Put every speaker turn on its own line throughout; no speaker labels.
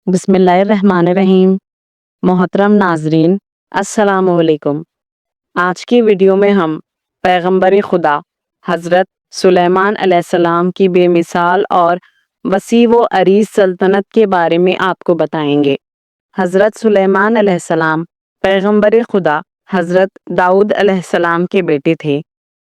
بسم اللہ الرحمن الرحیم۔ محترم ناظرین، السلام علیکم۔ آج کی ویڈیو میں ہم پیغمبر خدا حضرت سلیمان علیہ السلام کی بے مثال اور وسیع و عریض سلطنت کے بارے میں آپ کو بتائیں گے۔ حضرت سلیمان علیہ السلام پیغمبر خدا حضرت داؤد علیہ السلام کے بیٹے تھے۔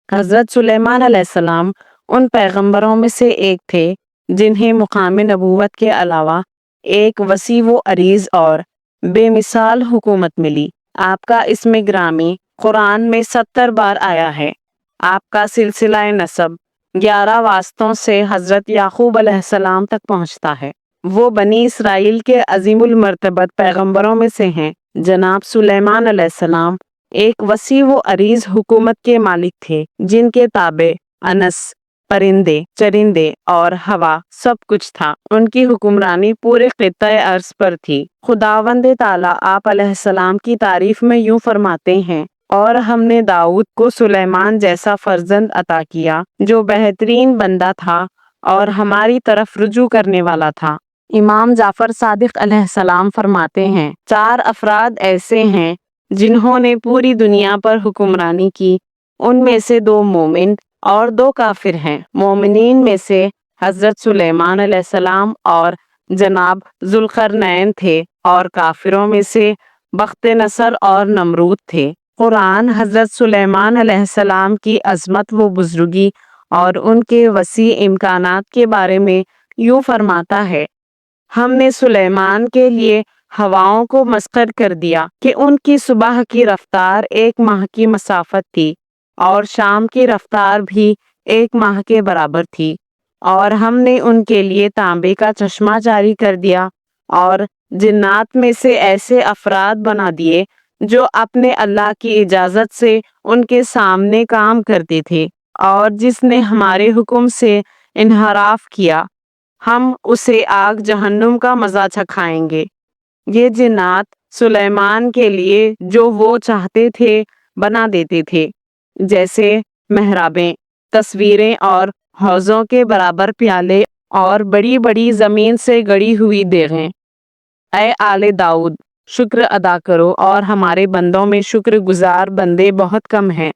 حضرت سلیمان علیہ السلام ان پیغمبروں میں سے ایک تھے جنہیں مقام نبوت کے علاوہ ایک وسیع و عریض اور بے مثال حکومت ملی۔ آپ کا اسم گرامی قرآن میں 70 بار آیا ہے۔ آپ کا سلسلہ نسب 11 واسطوں سے حضرت یعقوب علیہ السلام تک پہنچتا ہے۔ وہ بنی اسرائیل کے عظیم المرتبت پیغمبروں میں سے ہیں۔ جناب سلیمان علیہ السلام ایک وسیع و عریض حکومت کے مالک تھے جن کے تابع انس، پرندے، چرندے اور ہوا سب کچھ تھا۔ ان کی حکمرانی پورے خطۂ ارض پر تھی۔ خداوند تعالیٰ آپ علیہ السلام کی تعریف میں یوں فرماتے ہیں، اور ہم نے داؤد کو سلیمان جیسا فرزند عطا کیا جو بہترین بندہ تھا اور ہماری طرف رجوع کرنے والا تھا۔ امام جعفر صادق علیہ السلام فرماتے ہیں، 4 افراد ایسے ہیں جنہوں نے پوری دنیا پر حکمرانی کی، ان میں سے 2 مومن اور 2 کافر ہیں۔ مومنین میں سے حضرت سلیمان علیہ السلام اور جناب ذوالقرنین تھے، اور کافروں میں سے بخت نصر اور نمرود تھے۔ قرآن حضرت سلیمان علیہ السلام کی عظمت و بزرگی اور ان کے وسیع امکانات کے بارے میں یوں فرماتا ہے، ہم نے سلیمان کے لیے ہواؤں کو مسخر کر دیا کہ ان کی صبح کی رفتار 1 ماہ کی مسافت تھی اور شام کی رفتار بھی 1 ماہ کے برابر تھی، اور ہم نے ان کے لیے تانبے کا چشمہ جاری کر دیا اور جنات میں سے ایسے افراد بنا دیے جو اپنے اللہ کی اجازت سے ان کے سامنے کام کرتے تھے، اور جس نے ہمارے حکم سے انحراف کیا ہم اسے آگ جہنم کا مزہ چکھائیں گے۔ یہ جنات سلیمان کے لیے جو وہ چاہتے تھے بنا دیتے تھے، جیسے محرابیں، تصویریں اور حوضوں کے برابر پیالے اور بڑی بڑی زمین سے گڑی ہوئی دیگیں۔ اے آل داؤد، شکر ادا کرو، اور ہمارے بندوں میں شکر گزار بندے بہت کم ہیں۔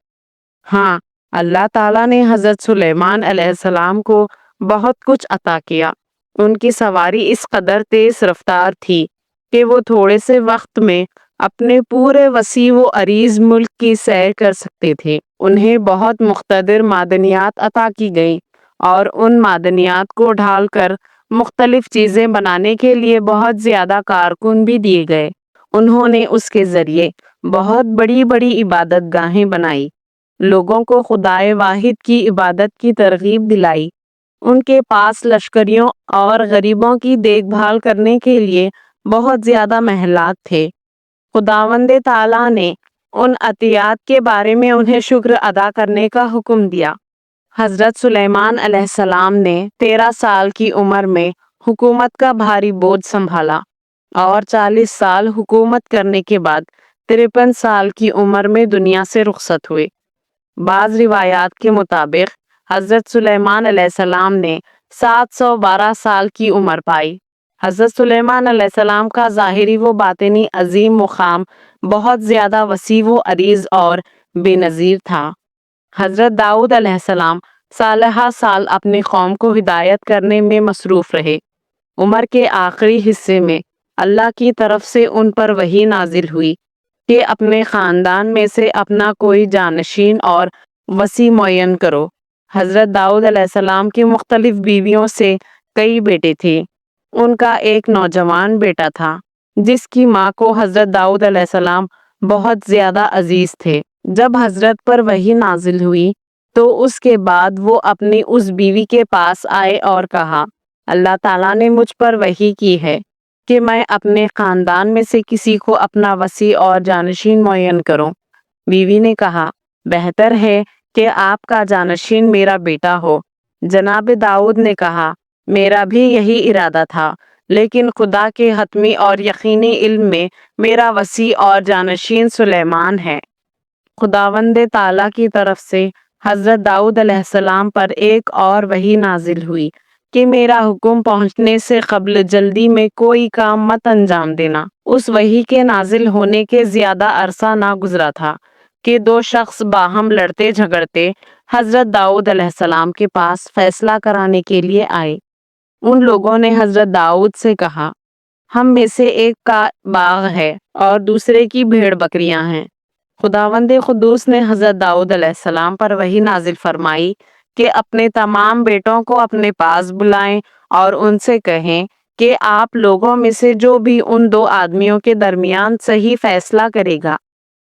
ہاں، اللہ تعالیٰ نے حضرت سلیمان علیہ السلام کو بہت کچھ عطا کیا۔ ان کی سواری اس قدر تیز رفتار تھی کہ وہ تھوڑے سے وقت میں اپنے پورے وسیع و عریض ملک کی سیر کر سکتے تھے۔ انہیں بہت مقتدر معدنیات عطا کی گئیں، اور ان معدنیات کو ڈھال کر مختلف چیزیں بنانے کے لیے بہت زیادہ کارکن بھی دیے گئے۔ انہوں نے اس کے ذریعے بہت بڑی بڑی عبادت گاہیں بنائی، لوگوں کو خدائے واحد کی عبادت کی ترغیب دلائی۔ ان کے پاس لشکریوں اور غریبوں کی دیکھ بھال کرنے کے لیے بہت زیادہ محلات تھے۔ خداوند تعالیٰ نے ان عطیات کے بارے میں انہیں شکر ادا کرنے کا حکم دیا۔ حضرت سلیمان علیہ السلام نے 13 سال کی عمر میں حکومت کا بھاری بوجھ سنبھالا، اور 40 سال حکومت کرنے کے بعد 53 سال کی عمر میں دنیا سے رخصت ہوئے۔ بعض روایات کے مطابق حضرت سلیمان علیہ السلام نے 712 سال کی عمر پائی۔ حضرت سلیمان علیہ السلام کا ظاہری و باطنی عظیم مقام بہت زیادہ وسیع و عریض اور بے نظیر تھا۔ حضرت داؤد علیہ السلام سالہ سال اپنی قوم کو ہدایت کرنے میں مصروف رہے۔ عمر کے آخری حصے میں اللہ کی طرف سے ان پر وحی نازل ہوئی کہ اپنے خاندان میں سے اپنا کوئی جانشین اور وصی معین کرو۔ حضرت داؤد علیہ السلام کی مختلف بیویوں سے کئی بیٹے تھے۔ ان کا ایک نوجوان بیٹا تھا جس کی ماں کو حضرت داؤد علیہ السلام بہت زیادہ عزیز تھے۔ جب حضرت پر وحی نازل ہوئی تو اس کے بعد وہ اپنی اس بیوی کے پاس آئے اور کہا، اللہ تعالیٰ نے مجھ پر وحی کی ہے کہ میں اپنے خاندان میں سے کسی کو اپنا وصی اور جانشین معین کروں۔ بیوی نے کہا، بہتر ہے کہ آپ کا جانشین میرا بیٹا ہو۔ جناب داؤد نے کہا، میرا بھی یہی ارادہ تھا، لیکن خدا کے حتمی اور یقینی علم میں میرا وصی اور جانشین سلیمان ہے۔ خداوند تعالیٰ کی طرف سے حضرت داؤد علیہ السلام پر ایک اور وحی نازل ہوئی کہ میرا حکم پہنچنے سے قبل جلدی میں کوئی کام مت انجام دینا۔ اس وحی کے نازل ہونے کے زیادہ عرصہ نہ گزرا تھا کہ دو شخص باہم لڑتے جھگڑتے حضرت داؤد علیہ السلام کے پاس فیصلہ کرانے کے لیے آئے۔ ان لوگوں نے حضرت داؤد سے کہا، ہم میں سے ایک کا باغ ہے اور دوسرے کی بھیڑ بکریاں ہیں۔ خداوند قدوس نے حضرت داؤد علیہ السلام پر وحی نازل فرمائی کہ اپنے تمام بیٹوں کو اپنے پاس بلائیں اور ان سے کہیں کہ آپ لوگوں میں سے جو بھی ان دو آدمیوں کے درمیان صحیح فیصلہ کرے گا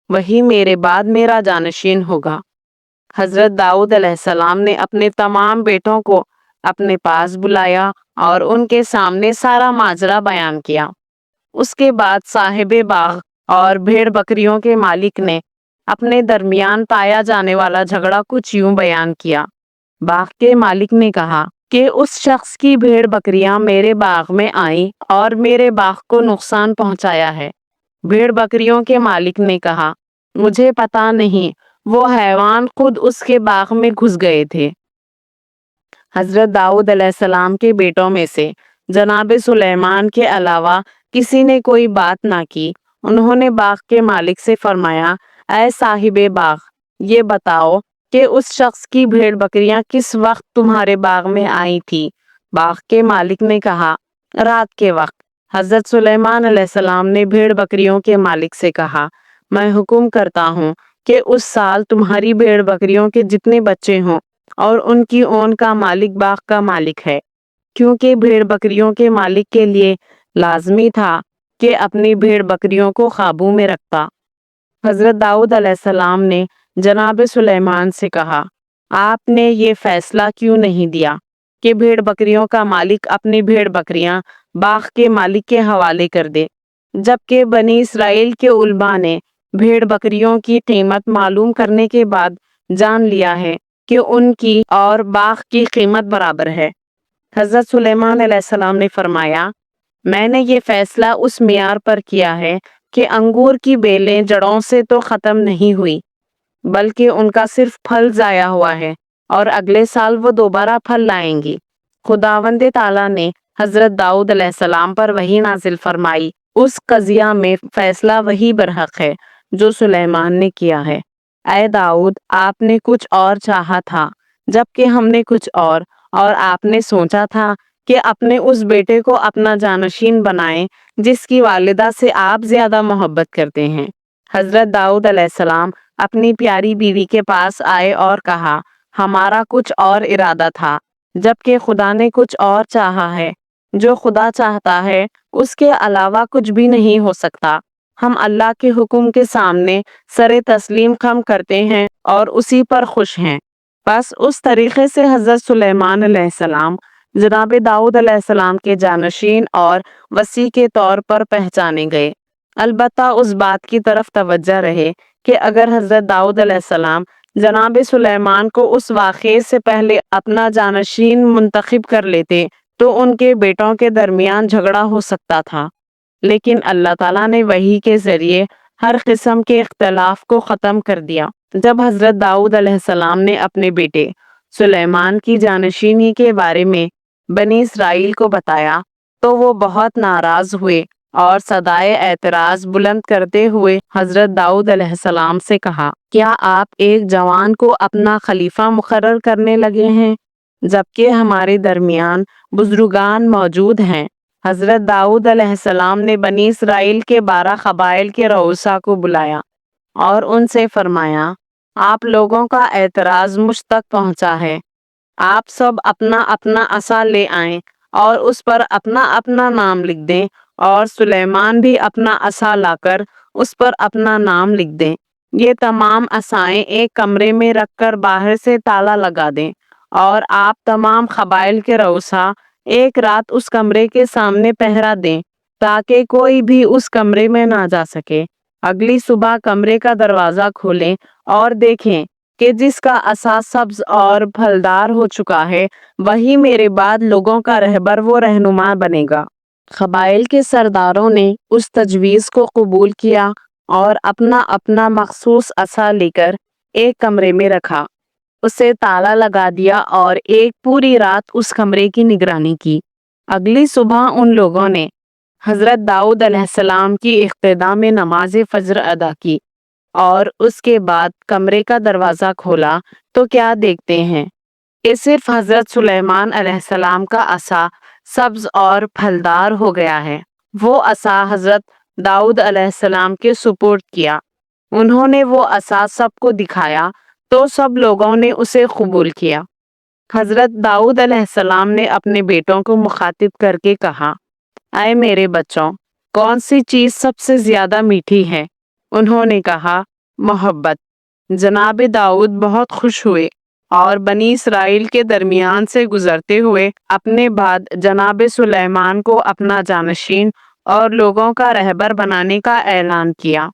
وہی میرے بعد میرا جانشین ہوگا۔ حضرت داؤد علیہ السلام نے اپنے تمام بیٹوں کو اپنے پاس بلایا اور ان کے سامنے سارا ماجرا بیان کیا۔ اس کے بعد صاحب باغ اور بھیڑ بکریوں کے مالک نے اپنے درمیان پایا جانے والا جھگڑا کچھ یوں بیان کیا۔ باغ کے مالک نے کہا کہ اس شخص کی بھیڑ بکریاں میرے باغ میں آئیں اور میرے باغ کو نقصان پہنچایا ہے۔ بھیڑ بکریوں کے مالک نے کہا، مجھے پتا نہیں، وہ حیوان خود اس کے باغ میں گھس گئے تھے۔ حضرت داؤد علیہ السلام کے بیٹوں میں سے جناب سلیمان کے علاوہ کسی نے کوئی بات نہ کی۔ انہوں نے باغ کے مالک سے فرمایا، اے صاحب باغ، یہ بتاؤ کہ اس شخص کی بھیڑ بکریاں کس وقت تمہارے باغ میں آئی تھی؟ باغ کے مالک نے کہا، رات کے وقت۔ حضرت سلیمان علیہ السلام نے بھیڑ بکریوں کے مالک سے کہا، میں حکم کرتا ہوں کہ اس سال تمہاری بھیڑ بکریوں کے جتنے بچے ہوں اور ان کی اون کا مالک باغ کا مالک ہے، کیونکہ بھیڑ بکریوں کے مالک کے لیے لازمی تھا کہ اپنی بھیڑ بکریوں کو قابو میں رکھتا۔ حضرت داؤد علیہ السلام نے جناب سلیمان سے کہا، آپ نے یہ فیصلہ کیوں نہیں دیا کہ بھیڑ بکریوں کا مالک اپنی بھیڑ بکریاں باغ کے مالک کے حوالے کر دے، جبکہ بنی اسرائیل کے علماء نے بھیڑ بکریوں کی قیمت معلوم کرنے کے بعد جان لیا ہے کہ ان کی اور باغ کی قیمت برابر ہے۔ حضرت سلیمان علیہ السلام نے فرمایا، میں نے یہ فیصلہ اس معیار پر کیا ہے کہ انگور کی بیلیں جڑوں سے تو ختم نہیں ہوئی، بلکہ ان کا صرف پھل ضائع ہوا ہے اور اگلے سال وہ دوبارہ پھل لائیں گی۔ خداوند تعالیٰ نے حضرت داؤد علیہ السلام پر وحی نازل فرمائی، اس قضیہ میں فیصلہ وہی برحق ہے جو سلیمان نے کیا ہے۔ اے داؤد، آپ نے کچھ اور چاہا تھا، جبکہ ہم نے کچھ اور آپ نے سوچا تھا کہ اپنے اس بیٹے کو اپنا جانشین بنائیں جس کی والدہ سے آپ زیادہ محبت کرتے ہیں۔ حضرت داؤد علیہ السلام اپنی پیاری بیوی کے پاس آئے اور کہا، ہمارا کچھ اور ارادہ تھا، جبکہ خدا نے کچھ اور چاہا ہے۔ جو خدا چاہتا ہے اس کے علاوہ کچھ بھی نہیں ہو سکتا۔ ہم اللہ کے حکم کے سامنے سر تسلیم خم کرتے ہیں اور اسی پر خوش ہیں۔ بس اس طریقے سے حضرت سلیمان علیہ السلام جناب داؤد علیہ السلام کے جانشین اور وصی کے طور پر پہچانے گئے۔ البتہ اس بات کی طرف توجہ رہے کہ اگر حضرت داؤد علیہ السلام جناب سلیمان کو اس واقعے سے پہلے اپنا جانشین منتخب کر لیتے تو ان کے بیٹوں کے درمیان جھگڑا ہو سکتا تھا، لیکن اللہ تعالیٰ نے وحی کے ذریعے ہر قسم کے اختلاف کو ختم کر دیا۔ جب حضرت داؤد علیہ السلام نے اپنے بیٹے سلیمان کی جانشینی کے بارے میں بنی اسرائیل کو بتایا تو وہ بہت ناراض ہوئے اور صدائے اعتراض بلند کرتے ہوئے حضرت داؤد علیہ السلام سے کہا، کیا آپ ایک جوان کو اپنا خلیفہ مقرر کرنے لگے ہیں جبکہ ہمارے درمیان بزرگان موجود ہیں؟ حضرت داؤد علیہ السلام نے بنی اسرائیل کے 12 قبائل کے رؤسا کو بلایا اور ان سے فرمایا، آپ لوگوں کا اعتراض مجھ تک پہنچا ہے، آپ سب اپنا اپنا عصا لے آئیں اور اس پر اپنا اپنا نام لکھ دیں، اور سلیمان بھی اپنا عصا لا کر اس پر اپنا نام لکھ دیں۔ یہ تمام عصائیں ایک کمرے میں رکھ کر باہر سے تالا لگا دیں، اور آپ تمام قبائل کے رؤسا ایک رات اس کمرے کے سامنے پہرا دیں تاکہ کوئی بھی اس کمرے میں نہ جا سکے۔ اگلی صبح کمرے کا دروازہ کھولیں اور دیکھیں کہ جس کا عصا سبز اور پھلدار ہو چکا ہے وہی میرے بعد لوگوں کا رہبر و رہنما بنے گا۔ قبائل کے سرداروں نے اس تجویز کو قبول کیا اور اپنا اپنا مخصوص عصا لے کر ایک کمرے میں رکھا۔ اسے تالا لگا دیا اور ایک پوری رات اس کمرے کی نگرانی کی۔ اگلی صبح ان لوگوں نے حضرت داؤد علیہ السلام کی اقتداء میں نماز فجر ادا کی اور اس کے بعد کمرے کا دروازہ کھولا تو کیا دیکھتے ہیں کہ صرف حضرت سلیمان علیہ السلام کا عصا سبز اور پھلدار ہو گیا ہے۔ وہ عصا حضرت داؤد علیہ السلام کے سپرد کیا۔ انہوں نے وہ عصا سب کو دکھایا تو سب لوگوں نے اسے قبول کیا۔ حضرت داؤد علیہ السلام نے اپنے بیٹوں کو مخاطب کر کے کہا، اے میرے بچوں، کون سی چیز سب سے زیادہ میٹھی ہے؟ انہوں نے کہا، محبت۔ جناب داؤد بہت خوش ہوئے اور بنی اسرائیل کے درمیان سے گزرتے ہوئے اپنے بعد جناب سلیمان کو اپنا جانشین اور لوگوں کا رہبر بنانے کا اعلان کیا۔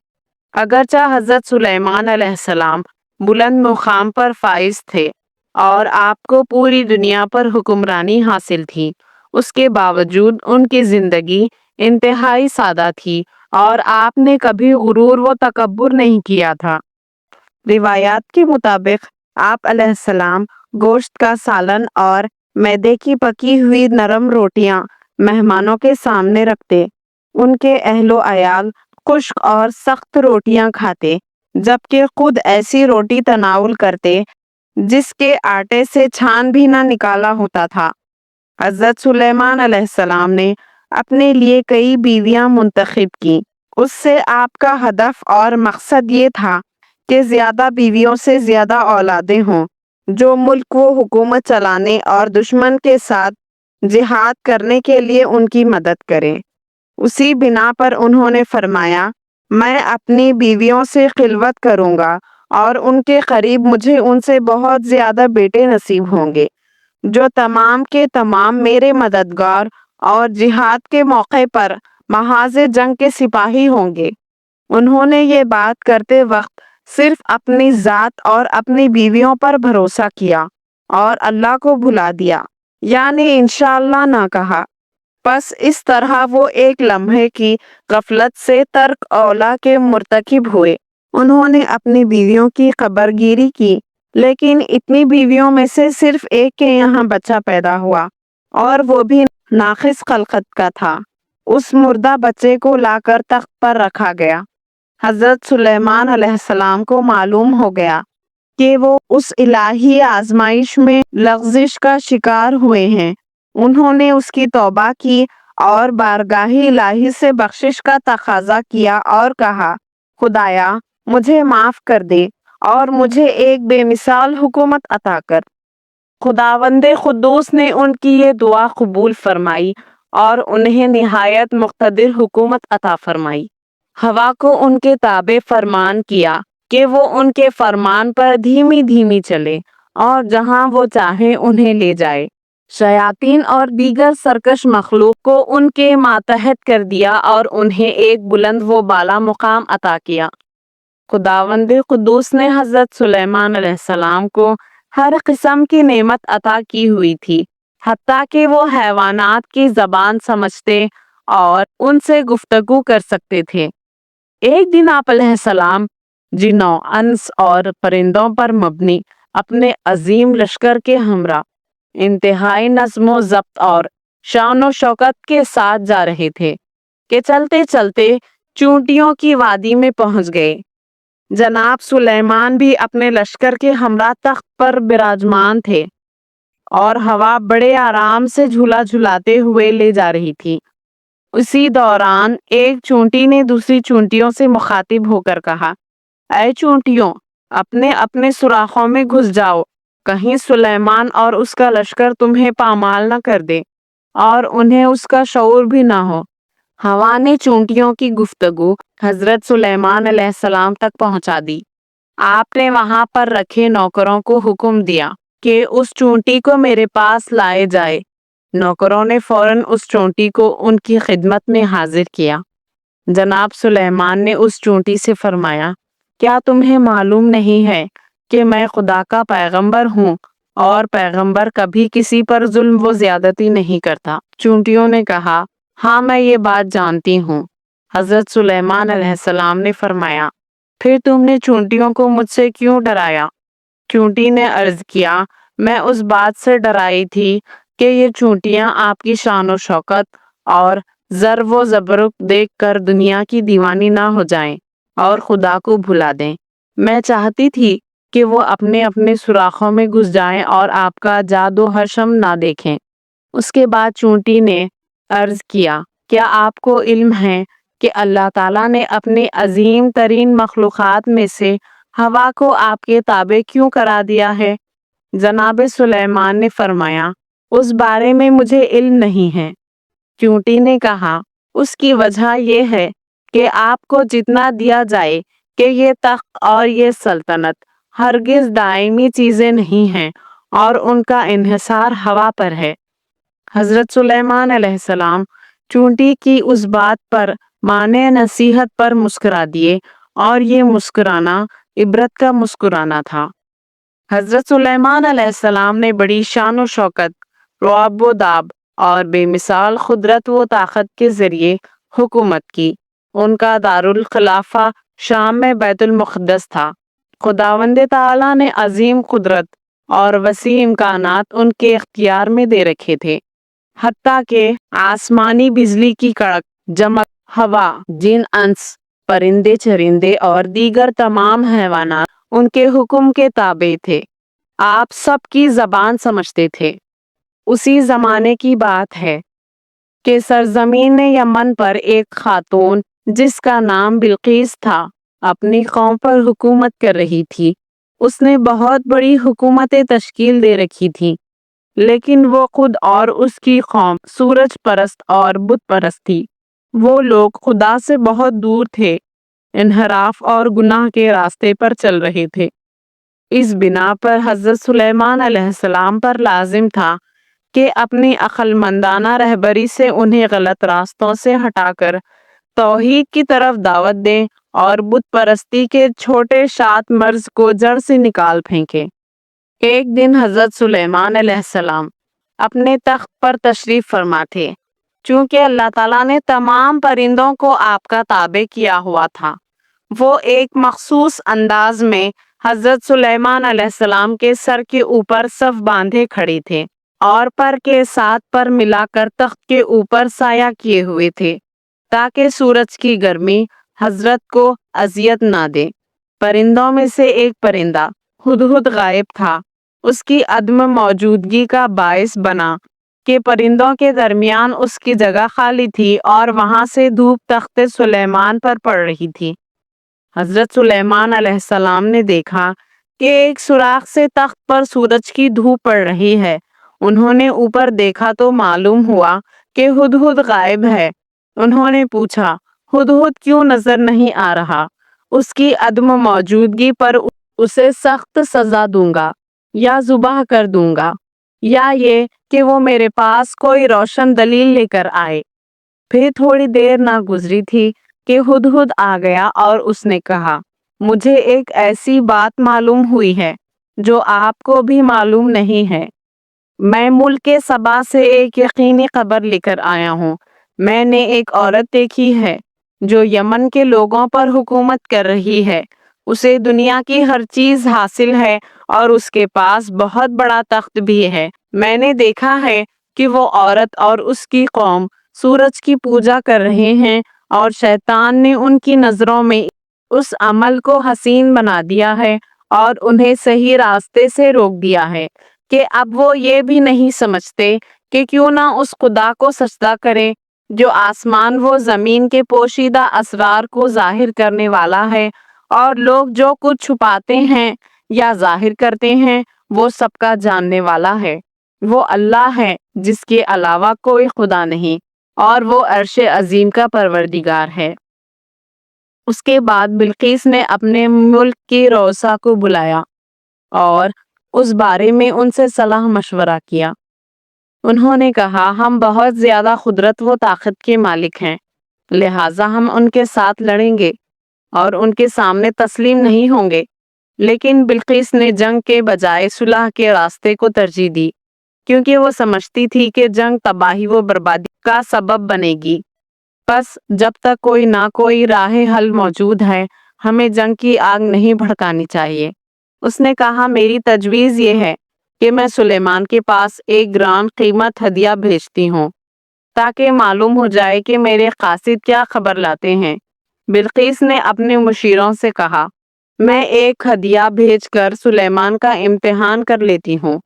اگرچہ حضرت سلیمان علیہ السلام بلند مقام پر فائز تھے اور آپ کو پوری دنیا پر حکمرانی حاصل تھی، اس کے باوجود ان کی زندگی انتہائی سادہ تھی اور آپ نے کبھی غرور و تکبر نہیں کیا تھا۔ روایات کے مطابق آپ علیہ السلام گوشت کا سالن اور میدے کی پکی ہوئی نرم روٹیاں مہمانوں کے سامنے رکھتے۔ ان کے اہل و عیال خشک اور سخت روٹیاں کھاتے، جبکہ خود ایسی روٹی تناول کرتے جس کے آٹے سے چھان بھی نہ نکالا ہوتا تھا۔ حضرت سلیمان علیہ السلام نے اپنے لیے کئی بیویاں منتخب کی۔ اس سے آپ کا ہدف اور مقصد یہ تھا کہ زیادہ بیویوں سے زیادہ اولادیں ہوں جو ملک و حکومت چلانے اور دشمن کے ساتھ جہاد کرنے کے لیے ان کی مدد کریں۔ اسی بنا پر انہوں نے فرمایا، میں اپنی بیویوں سے خلوت کروں گا اور ان کے قریب مجھے ان سے بہت زیادہ بیٹے نصیب ہوں گے جو تمام کے تمام میرے مددگار اور جہاد کے موقع پر محاذ جنگ کے سپاہی ہوں گے۔ انہوں نے یہ بات کرتے وقت صرف اپنی ذات اور اپنی بیویوں پر بھروسہ کیا اور اللہ کو بھلا دیا، یعنی انشاءاللہ نہ کہا۔ پس اس طرح وہ ایک لمحے کی غفلت سے ترک اولا کے مرتکب ہوئے۔ انہوں نے اپنی بیویوں کی خبر گیری کی، لیکن اتنی بیویوں میں سے صرف ایک کے یہاں بچہ پیدا ہوا اور وہ بھی ناقص خلقت کا تھا۔ اس مردہ بچے کو لا کر تخت پر رکھا گیا۔ حضرت سلیمان علیہ السلام کو معلوم ہو گیا کہ وہ اس الہی آزمائش میں لغزش کا شکار ہوئے ہیں۔ انہوں نے اس کی توبہ کی اور بارگاہ الہی سے بخشش کا تقاضا کیا اور کہا، خدایا مجھے معاف کر دے اور مجھے ایک بے مثال حکومت عطا کر۔ خداوند قدوس نے ان کی یہ دعا قبول فرمائی اور انہیں نہایت مقتدر حکومت عطا فرمائی۔ ہوا کو ان کے تابع فرمان کیا کہ وہ ان کے فرمان پر دھیمی دھیمی چلے اور جہاں وہ چاہے انہیں لے جائے۔ شیاطین اور دیگر سرکش مخلوق کو ان کے ماتحت کر دیا اور انہیں ایک بلند و بالا مقام عطا کیا۔ خداوند قدوس نے حضرت سلیمان علیہ السلام کو ہر قسم کی نعمت عطا کی ہوئی تھی، حتیٰ کہ وہ حیوانات کی زبان سمجھتے اور ان سے گفتگو کر سکتے تھے۔ ایک دن آپ علیہ السلام جنوں، انس اور پرندوں پر مبنی اپنے عظیم لشکر کے ہمراہ انتہائی نظم و ضبط اور شان و شوکت کے ساتھ جا رہے تھے کہ چلتے چلتے چونٹیوں کی وادی میں پہنچ گئے۔ جناب سلیمان بھی اپنے لشکر کے ہمراہ تخت پر براجمان تھے اور ہوا بڑے آرام سے جھولا جھلاتے ہوئے لے جا رہی تھی۔ اسی دوران ایک چونٹی نے دوسری چونٹیوں سے مخاطب ہو کر کہا، اے چونٹیوں، اپنے اپنے سوراخوں میں گھس جاؤ، کہیں سلیمان اور اس کا لشکر تمہیں پامال نہ کر دے اور انہیں اس کا شعور بھی نہ ہو۔ ہوا نے چونٹیوں کی گفتگو حضرت سلیمان علیہ السلام تک پہنچا دی۔ آپ نے وہاں پر رکھے نوکروں کو حکم دیا کہ اس چونٹی کو میرے پاس لائے جائے۔ نوکروں نے فوراً اس چونٹی کو ان کی خدمت میں حاضر کیا۔ جناب سلیمان نے اس چونٹی سے فرمایا، کیا تمہیں معلوم نہیں ہے کہ میں خدا کا پیغمبر ہوں اور پیغمبر کبھی کسی پر ظلم و زیادتی نہیں کرتا؟ چونٹیوں نے کہا، ہاں میں یہ بات جانتی ہوں۔ حضرت سلیمان علیہ السلام نے فرمایا، پھر تم نے چونٹیوں کو مجھ سے کیوں ڈرایا؟ چونٹی نے عرض کیا، میں اس بات سے ڈرائی تھی کہ یہ چونٹیاں آپ کی شان و شوکت اور زر و زبرک دیکھ کر دنیا کی دیوانی نہ ہو جائیں اور خدا کو بھلا دیں۔ میں چاہتی تھی کہ وہ اپنے اپنے سوراخوں میں گھس جائیں اور آپ کا جادو حشم نہ دیکھیں۔ اس کے بعد چونٹی نے عرض کیا، کیا آپ کو علم ہے کہ اللہ تعالیٰ نے اپنے عظیم ترین مخلوقات میں سے ہوا کو آپ کے تابع کیوں کرا دیا ہے؟ جناب سلیمان نے فرمایا، اس بارے میں مجھے علم نہیں ہے۔ چونٹی نے کہا، اس کی وجہ یہ ہے کہ آپ کو جتنا دیا جائے کہ یہ تخت اور یہ سلطنت ہرگز دائمی چیزیں نہیں ہیں اور ان کا انحصار ہوا پر ہے۔ حضرت سلیمان علیہ السلام چونٹی کی اس بات پر معنی نصیحت پر مسکرا دیے، اور یہ مسکرانا عبرت کا مسکرانا تھا۔ حضرت سلیمان علیہ السلام نے بڑی شان و شوکت، رعب و داب اور بے مثال قدرت و طاقت کے ذریعے حکومت کی۔ ان کا دارالخلافہ شام میں بیت المقدس تھا۔ خداوند تعالیٰ نے عظیم قدرت اور وسیع امکانات ان کے اختیار میں دے رکھے تھے، حتیٰ کہ آسمانی بجلی کی کڑک، چمک، ہوا، جن انس، پرندے چرندے اور دیگر تمام حیوانات ان کے حکم کے تابع تھے۔ آپ سب کی زبان سمجھتے تھے۔ اسی زمانے کی بات ہے کہ سرزمین یمن پر ایک خاتون جس کا نام بلقیس تھا اپنی قوم پر حکومت کر رہی تھی۔ اس نے بہت بڑی حکومتیں تشکیل دے رکھی تھی، لیکن وہ خود اور اس کی قوم سورج پرست اور بت پرست تھی۔ وہ لوگ خدا سے بہت دور تھے، انحراف اور گناہ کے راستے پر چل رہے تھے۔ اس بنا پر حضرت سلیمان علیہ السلام پر لازم تھا کہ اپنی عقل مندانہ رہبری سے انہیں غلط راستوں سے ہٹا کر توحید کی طرف دعوت دیں اور بت پرستی کے چھوٹے شات مرض کو جڑ سے نکال پھینکیں۔ ایک دن حضرت سلیمان علیہ السلام اپنے تخت پر تشریف فرما تھے۔ چونکہ اللہ تعالیٰ نے تمام پرندوں کو آپ کا تابع کیا ہوا تھا، وہ ایک مخصوص انداز میں حضرت سلیمان علیہ السلام کے سر کے اوپر صف باندھے کھڑے تھے اور پر کے ساتھ پر ملا کر تخت کے اوپر سایہ کیے ہوئے تھے تاکہ سورج کی گرمی حضرت کو اذیت نہ دے۔ پرندوں میں سے ایک پرندہ ہدہد غائب تھا۔ اس کی عدم موجودگی کا باعث بنا کہ پرندوں کے درمیان اس کی جگہ خالی تھی اور وہاں سے دھوپ تخت سلیمان پر پڑ رہی تھی۔ حضرت سلیمان علیہ السلام نے دیکھا کہ ایک سوراخ سے تخت پر سورج کی دھوپ پڑ رہی ہے۔ انہوں نے اوپر دیکھا تو معلوم ہوا کہ ہدہد غائب ہے۔ انہوں نے پوچھا، ہدہد کیوں نظر نہیں آ رہا؟ اس کی عدم موجودگی پر اسے سخت سزا دوں گا یا ذبح کر دوں گا، یا یہ کہ وہ میرے پاس کوئی روشن دلیل لے کر آئے۔ پھر تھوڑی دیر نہ گزری تھی کہ ہدہد آ گیا اور اس نے کہا، مجھے ایک ایسی بات معلوم ہوئی ہے جو آپ کو بھی معلوم نہیں ہے۔ میں ملک سبا سے ایک یقینی خبر لے کر آیا ہوں۔ میں نے ایک عورت دیکھی ہے جو یمن کے لوگوں پر حکومت کر رہی ہے۔ اسے دنیا کی ہر چیز حاصل ہے اور اس کے پاس بہت بڑا تخت بھی ہے۔ میں نے دیکھا ہے کہ وہ عورت اور اس کی قوم سورج کی پوجا کر رہے ہیں، اور شیطان نے ان کی نظروں میں اس عمل کو حسین بنا دیا ہے اور انہیں صحیح راستے سے روک دیا ہے کہ اب وہ یہ بھی نہیں سمجھتے کہ کیوں نہ اس خدا کو سجدہ کریں جو آسمان و زمین کے پوشیدہ اسرار کو ظاہر کرنے والا ہے، اور لوگ جو کچھ چھپاتے ہیں یا ظاہر کرتے ہیں وہ سب کا جاننے والا ہے۔ وہ اللہ ہے جس کے علاوہ کوئی خدا نہیں، اور وہ عرش عظیم کا پروردگار ہے۔ اس کے بعد بلقیس نے اپنے ملک کی رؤسا کو بلایا اور اس بارے میں ان سے صلاح مشورہ کیا۔ انہوں نے کہا، ہم بہت زیادہ قدرت و طاقت کے مالک ہیں، لہٰذا ہم ان کے ساتھ لڑیں گے اور ان کے سامنے تسلیم نہیں ہوں گے۔ لیکن بلقیس نے جنگ کے بجائے صلح کے راستے کو ترجیح دی، کیونکہ وہ سمجھتی تھی کہ جنگ تباہی و بربادی کا سبب بنے گی۔ بس جب تک کوئی نہ کوئی راہ حل موجود ہے، ہمیں جنگ کی آگ نہیں بھڑکانی چاہیے۔ اس نے کہا میری تجویز یہ ہے کہ میں سلیمان کے پاس ایک گران قیمت ہدیہ بھیجتی ہوں تاکہ معلوم ہو جائے کہ میرے قاصد کیا خبر لاتے ہیں۔ بلقیس نے اپنے مشیروں سے کہا میں ایک ہدیہ بھیج کر سلیمان کا امتحان کر لیتی ہوں،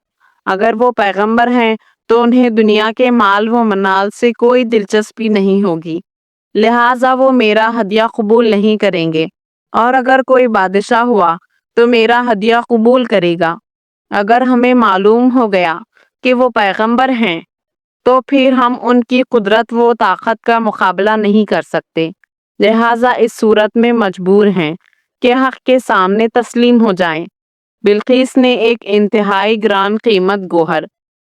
اگر وہ پیغمبر ہیں تو انہیں دنیا کے مال و منال سے کوئی دلچسپی نہیں ہوگی، لہٰذا وہ میرا ہدیہ قبول نہیں کریں گے، اور اگر کوئی بادشاہ ہوا تو میرا ہدیہ قبول کرے گا۔ اگر ہمیں معلوم ہو گیا کہ وہ پیغمبر ہیں تو پھر ہم ان کی قدرت و طاقت کا مقابلہ نہیں کر سکتے، لہٰذا اس صورت میں مجبور ہیں کہ حق کے سامنے تسلیم ہو جائیں۔ بلقیس نے ایک انتہائی گران قیمت گوہر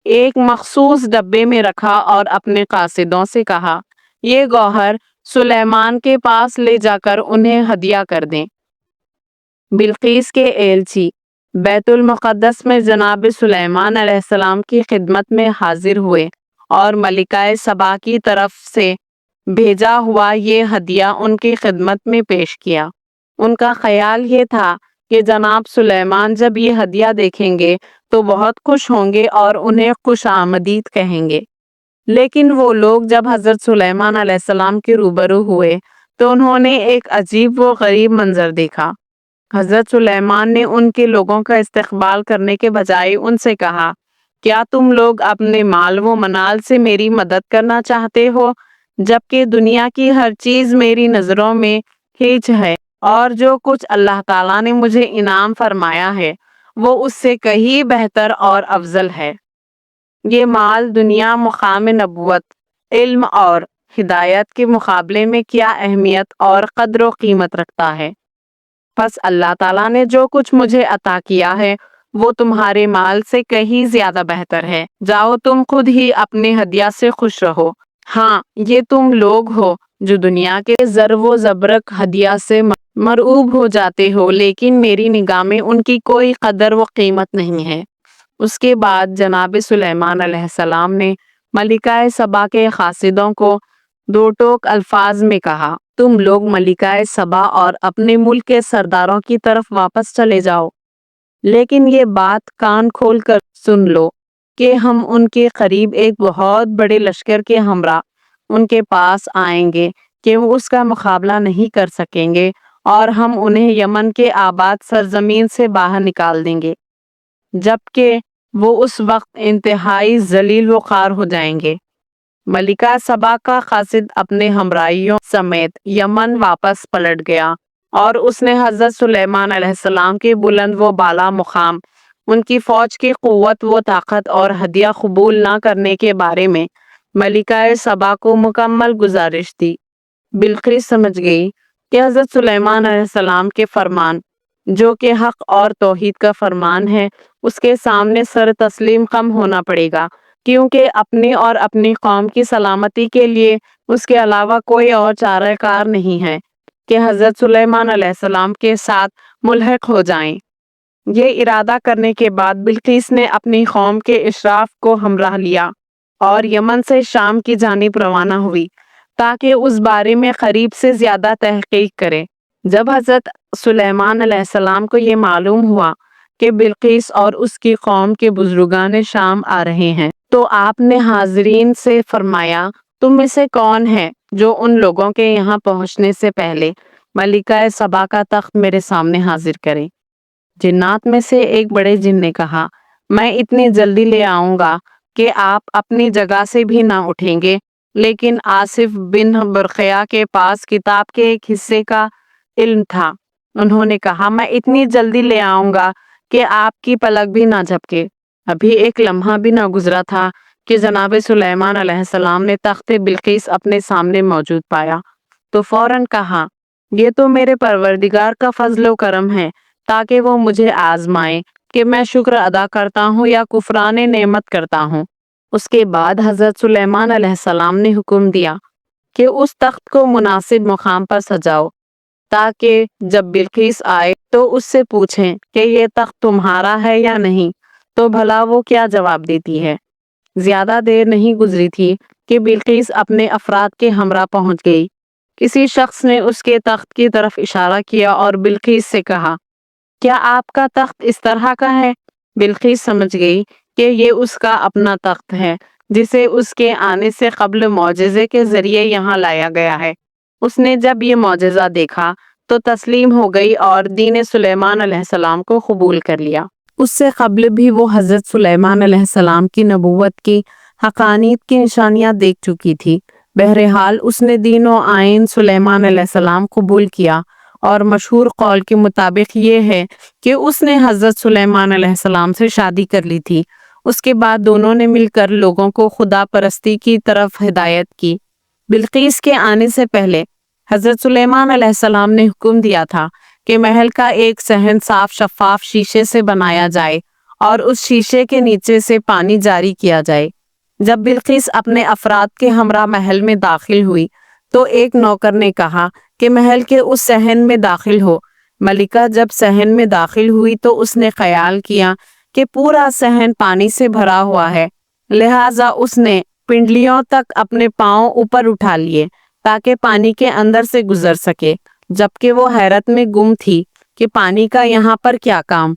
ایک مخصوص ڈبے میں رکھا اور اپنے قاصدوں سے کہا یہ گوہر سلیمان کے پاس لے جا کر انہیں ہدیہ کر دیں۔ بلقیس کے ایلچی بیت المقدس میں جناب سلیمان علیہ السلام کی خدمت میں حاضر ہوئے اور ملکہ سبا کی طرف سے بھیجا ہوا یہ ہدیہ ان کی خدمت میں پیش کیا۔ ان کا خیال یہ تھا کہ جناب سلیمان جب یہ ہدیہ دیکھیں گے تو بہت خوش ہوں گے اور انہیں خوش آمدید کہیں گے، لیکن وہ لوگ جب حضرت سلیمان علیہ السلام کے روبرو ہوئے تو انہوں نے ایک عجیب و غریب منظر دیکھا۔ حضرت سلیمان نے ان کے لوگوں کا استقبال کرنے کے بجائے ان سے کہا کیا تم لوگ اپنے مال و منال سے میری مدد کرنا چاہتے ہو، جبکہ دنیا کی ہر چیز میری نظروں میں ہیچ ہے، اور جو کچھ اللہ تعالیٰ نے مجھے انعام فرمایا ہے وہ اس سے کہیں بہتر اور افضل ہے۔ یہ مال دنیا مقام نبوت، علم اور ہدایت کے مقابلے میں کیا اہمیت اور قدر و قیمت رکھتا ہے؟ پس اللہ تعالیٰ نے جو کچھ مجھے عطا کیا ہے وہ تمہارے مال سے کہیں زیادہ بہتر ہے، جاؤ تم خود ہی اپنے ہدیہ سے خوش رہو۔ ہاں یہ تم لوگ ہو جو دنیا کے زر و زبرق ہدیہ سے مرعوب ہو جاتے ہو، لیکن میری نگاہ میں ان کی کوئی قدر و قیمت نہیں ہے۔ اس کے بعد جناب سلیمان علیہ السلام نے ملکہ سبا کے قاصدوں کو دو ٹوک الفاظ میں کہا تم لوگ ملکہ سبا اور اپنے ملک کے سرداروں کی طرف واپس چلے جاؤ، لیکن یہ بات کان کھول کر سن لو کہ ہم ان کے قریب ایک بہت بڑے لشکر کے ہمراہ ان کے پاس آئیں گے کہ وہ اس کا مقابلہ نہیں کر سکیں گے، اور ہم انہیں یمن کے آباد سرزمین سے باہر نکال دیں گے، جبکہ وہ اس وقت انتہائی ذلیل و خوار ہو جائیں گے۔ ملکہ سبا کا قاصد اپنے ہمراہیوں سمیت یمن واپس پلٹ گیا، اور اس نے حضرت سلیمان علیہ السلام کے بلند و بالا مقام، ان کی فوج کی قوت و طاقت اور ہدیہ قبول نہ کرنے کے بارے میں ملکہ سبا کو مکمل گزارش دی۔ بلقیس سمجھ گئی کہ حضرت سلیمان علیہ السلام کے فرمان، جو کہ حق اور توحید کا فرمان ہے، اس کے سامنے سر تسلیم خم ہونا پڑے گا، کیونکہ اپنی اور اپنی قوم کی سلامتی کے لیے اس کے علاوہ کوئی اور چارہ کار نہیں ہے کہ حضرت سلیمان علیہ السلام کے ساتھ ملحق ہو جائیں۔ یہ ارادہ کرنے کے بعد بلقیس نے اپنی قوم کے اشراف کو ہمراہ لیا اور یمن سے شام کی جانب روانہ ہوئی تاکہ اس بارے میں قریب سے زیادہ تحقیق کرے۔ جب حضرت سلیمان علیہ السلام کو یہ معلوم ہوا کہ بلقیس اور اس کی قوم کے بزرگان شام آ رہے ہیں تو آپ نے حاضرین سے فرمایا تم میں سے کون ہے جو ان لوگوں کے یہاں پہنچنے سے پہلے ملکہ سبا کا تخت میرے سامنے حاضر کرے؟ جنات میں سے ایک بڑے جن نے کہا میں اتنی جلدی لے آؤں گا کہ آپ اپنی جگہ سے بھی نہ اٹھیں گے، لیکن آصف بن برقیہ کے پاس کتاب کے ایک حصے کا علم تھا۔ انہوں نے کہا میں اتنی جلدی لے آؤں گا کہ آپ کی پلک بھی نہ جھپکے۔ ابھی ایک لمحہ بھی نہ گزرا تھا کہ جناب سلیمان علیہ السلام نے تخت بلقیس اپنے سامنے موجود پایا تو فوراً کہا یہ تو میرے پروردگار کا فضل و کرم ہے تاکہ وہ مجھے آزمائے کہ میں شکر ادا کرتا ہوں یا کفران نعمت کرتا ہوں۔ اس کے بعد حضرت سلیمان علیہ السلام نے حکم دیا کہ اس تخت کو مناسب مقام پر سجاؤ تاکہ جب بلقیس آئے تو اس سے پوچھیں کہ یہ تخت تمہارا ہے یا نہیں تو بھلا وہ کیا جواب دیتی ہے۔ زیادہ دیر نہیں گزری تھی کہ بلقیس اپنے افراد کے ہمراہ پہنچ گئی۔ کسی شخص نے اس کے تخت کی طرف اشارہ کیا اور بلقیس سے کہا کیا آپ کا تخت اس طرح کا ہے؟ بلقیس سمجھ گئی کہ یہ اس کا اپنا تخت ہے جسے اس کے آنے سے قبل معجزے کے ذریعے یہاں لایا گیا ہے۔ اس نے جب یہ معجزہ دیکھا تو تسلیم ہو گئی اور دین سلیمان علیہ السلام کو قبول کر لیا۔ اس سے قبل بھی وہ حضرت سلیمان علیہ السلام کی نبوت کی حقانیت کی نشانیاں دیکھ چکی تھی۔ بہرحال اس نے دین و آئین سلیمان علیہ السلام قبول کیا، اور مشہور قول کے مطابق یہ ہے کہ اس نے حضرت سلیمان علیہ السلام سے شادی کر لی تھی۔ اس کے بعد دونوں نے مل کر لوگوں کو خدا پرستی کی طرف ہدایت کی۔ بلقیس کے آنے سے پہلے حضرت سلیمان علیہ السلام نے حکم دیا تھا کہ محل کا ایک صحن صاف شفاف شیشے سے بنایا جائے اور اس شیشے کے نیچے سے پانی جاری کیا جائے۔ جب بلقیس اپنے افراد کے ہمراہ محل میں داخل ہوئی تو ایک نوکر نے کہا کہ محل کے اس صحن میں داخل ہو۔ ملکہ جب صحن میں داخل ہوئی تو اس نے خیال کیا کہ پورا صحن پانی سے بھرا ہوا ہے، لہٰذا اس نے پنڈلیوں تک اپنے پاؤں اوپر اٹھا لیے تاکہ پانی کے اندر سے گزر سکے، جبکہ وہ حیرت میں گم تھی کہ پانی کا یہاں پر کیا کام۔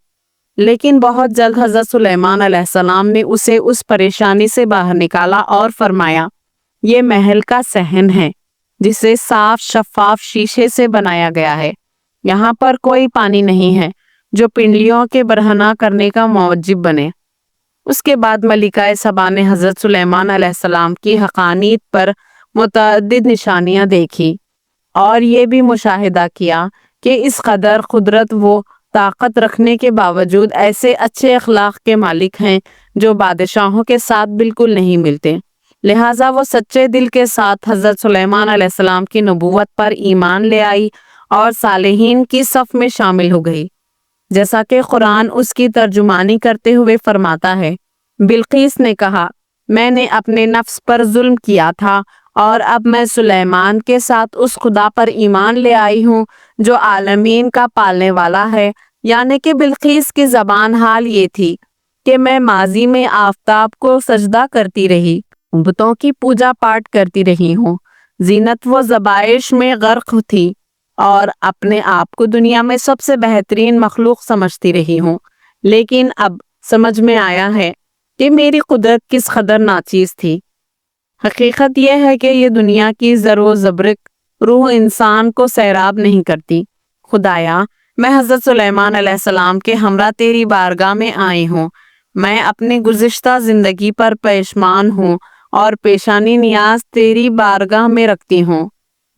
لیکن بہت جلد حضرت سلیمان علیہ السلام نے اسے اس پریشانی سے باہر نکالا اور فرمایا، یہ محل کا صحن ہے جسے صاف شفاف شیشے سے بنایا گیا ہے، یہاں پر کوئی پانی نہیں ہے جو پنڈلیوں کے برہنہ کرنے کا موجب بنے۔ اس کے بعد ملکہ سبا نے حضرت سلیمان علیہ السلام کی حقانیت پر متعدد نشانیاں دیکھی اور یہ بھی مشاہدہ کیا کہ اس قدر قدرت و طاقت رکھنے کے باوجود ایسے اچھے اخلاق کے مالک ہیں جو بادشاہوں کے ساتھ بالکل نہیں ملتے، لہٰذا وہ سچے دل کے ساتھ حضرت سلیمان علیہ السلام کی نبوت پر ایمان لے آئی اور صالحین کی صف میں شامل ہو گئی، جیسا کہ قرآن اس کی ترجمانی کرتے ہوئے فرماتا ہے۔ بلقیس نے کہا، میں نے اپنے نفس پر ظلم کیا تھا اور اب میں سلیمان کے ساتھ اس خدا پر ایمان لے آئی ہوں جو عالمین کا پالنے والا ہے۔ یعنی کہ بلقیس کی زبان حال یہ تھی کہ میں ماضی میں آفتاب کو سجدہ کرتی رہی، بتوں کی پوجا پاٹ کرتی رہی ہوں، زینت و زبائش میں غرق تھی اور اپنے آپ کو دنیا میں سب سے بہترین مخلوق سمجھتی رہی ہوں، لیکن اب سمجھ میں آیا ہے کہ میری قدرت کس قدر ناچیز تھی۔ حقیقت یہ ہے کہ یہ دنیا کی زر و زبرق روح انسان کو سیراب نہیں کرتی۔ خدایا، میں حضرت سلیمان علیہ السلام کے ہمراہ تیری بارگاہ میں آئی ہوں، میں اپنی گزشتہ زندگی پر پشیمان ہوں اور پیشانی نیاز تیری بارگاہ میں رکھتی ہوں۔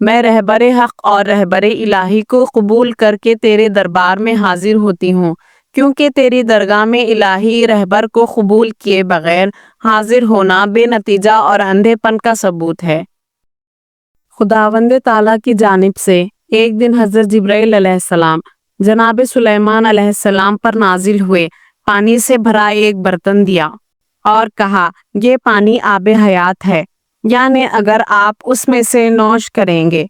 میں رہبر حق اور رہبر الہی کو قبول کر کے تیرے دربار میں حاضر ہوتی ہوں، کیونکہ تیری درگاہ میں الہی رہبر کو قبول کیے بغیر حاضر ہونا بے نتیجہ اور اندھے پن کا ثبوت ہے۔ خداوند تعالیٰ کی جانب سے ایک دن حضرت جبرائیل علیہ السلام جناب سلیمان علیہ السلام پر نازل ہوئے، پانی سے بھرا ایک برتن دیا اور کہا، یہ پانی آب حیات ہے، یعنی اگر آپ اس میں سے نوش کریں گے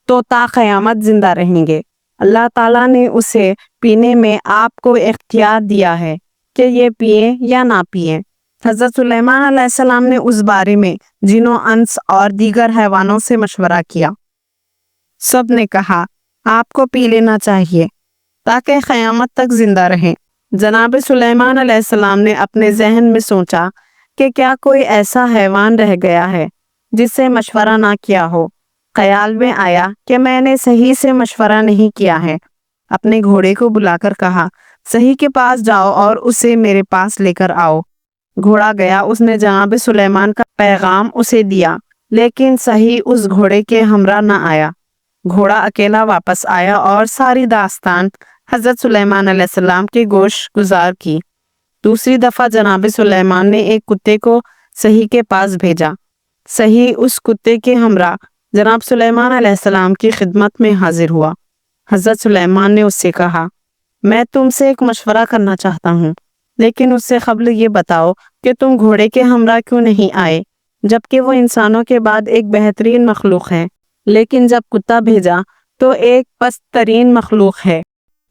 تو تا قیامت زندہ رہیں گے۔ اللہ تعالیٰ نے اسے پینے میں آپ کو اختیار دیا ہے کہ یہ پیئیں یا نہ پیئیں۔ حضرت سلیمان علیہ السلام نے اس بارے میں جن و انس اور دیگر حیوانوں سے مشورہ کیا۔ سب نے کہا، آپ کو پی لینا چاہیے تاکہ قیامت تک زندہ رہیں۔ جناب سلیمان علیہ السلام نے اپنے ذہن میں سوچا کہ کیا کوئی ایسا حیوان رہ گیا ہے جس سے مشورہ نہ کیا ہو۔ خیال میں آیا کہ میں نے صحیح سے مشورہ نہیں کیا ہے۔ اپنے گھوڑے کو بلا کر کہا، صحیح کے پاس جاؤ اور اسے میرے پاس لے کر آؤ۔ گھوڑا گیا، اس نے جناب سلیمان کا پیغام اسے دیا، لیکن صحیح اس گھوڑے کے ہمراہ نہ آیا۔ گھوڑا اکیلا واپس آیا اور ساری داستان حضرت سلیمان علیہ السلام کے گوش گزار کی۔ دوسری دفعہ جناب سلیمان نے ایک کتے کو صحیح کے پاس بھیجا۔ صحیح اس کتے کے ہمراہ جناب سلیمان علیہ السلام کی خدمت میں حاضر ہوا۔ حضرت سلیمان نے اس سے کہا، میں تم سے ایک مشورہ کرنا چاہتا ہوں، لیکن اس سے قبل یہ بتاؤ کہ تم گھوڑے کے ہمراہ کیوں نہیں آئے، جبکہ وہ انسانوں کے بعد ایک بہترین مخلوق ہے، لیکن جب کتا بھیجا تو ایک پست ترین مخلوق ہے،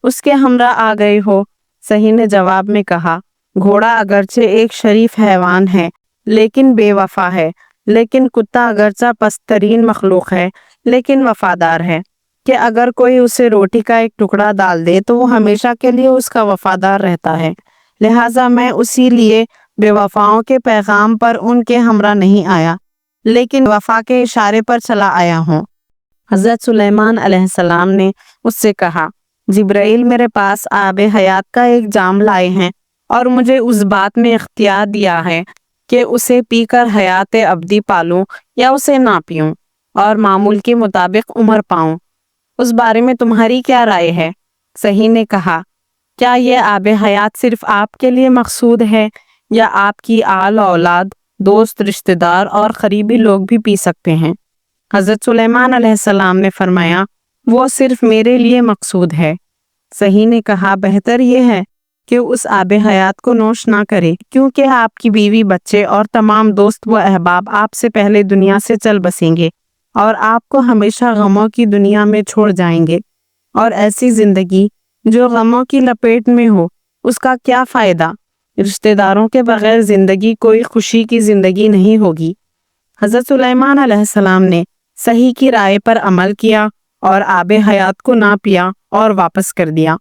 اس کے ہمراہ آ گئے ہو۔ صحیح نے جواب میں کہا، گھوڑا اگرچہ ایک شریف حیوان ہے لیکن بے وفا ہے، لیکن کتا اگرچہ پست ترین مخلوق ہے لیکن وفادار ہے۔ کہ اگر کوئی اسے روٹی کا ایک ٹکڑا ڈال دے تو وہ ہمیشہ کے لیے اس کا وفادار رہتا ہے، لہٰذا میں اسی لیے بے وفاؤں کے پیغام پر ان کے ہمراہ نہیں آیا، لیکن وفا کے اشارے پر چلا آیا ہوں۔ حضرت سلیمان علیہ السلام نے اس سے کہا، جبرائیل میرے پاس آب حیات کا ایک جام لائے ہیں اور مجھے اس بات میں اختیار دیا ہے کہ اسے پی کر حیات ابدی پالوں یا اسے نہ پیوں اور معمول کے مطابق عمر پاؤں۔ اس بارے میں تمہاری کیا رائے ہے؟ صحیح نے کہا، کیا یہ آب حیات صرف آپ کے لیے مقصود ہے یا آپ کی آل اولاد، دوست، رشتہ دار اور قریبی لوگ بھی پی سکتے ہیں؟ حضرت سلیمان علیہ السلام نے فرمایا، وہ صرف میرے لیے مقصود ہے۔ صحیح نے کہا، بہتر یہ ہے کہ اس آب حیات کو نوش نہ کرے، کیونکہ آپ کی بیوی، بچے اور تمام دوست و احباب آپ سے پہلے دنیا سے چل بسیں گے اور آپ کو ہمیشہ غموں کی دنیا میں چھوڑ جائیں گے، اور ایسی زندگی جو غموں کی لپیٹ میں ہو، اس کا کیا فائدہ؟ رشتہ داروں کے بغیر زندگی کوئی خوشی کی زندگی نہیں ہوگی۔ حضرت سلیمان علیہ السلام نے صحیح کی رائے پر عمل کیا اور آب حیات کو نہ پیا اور واپس کر دیا۔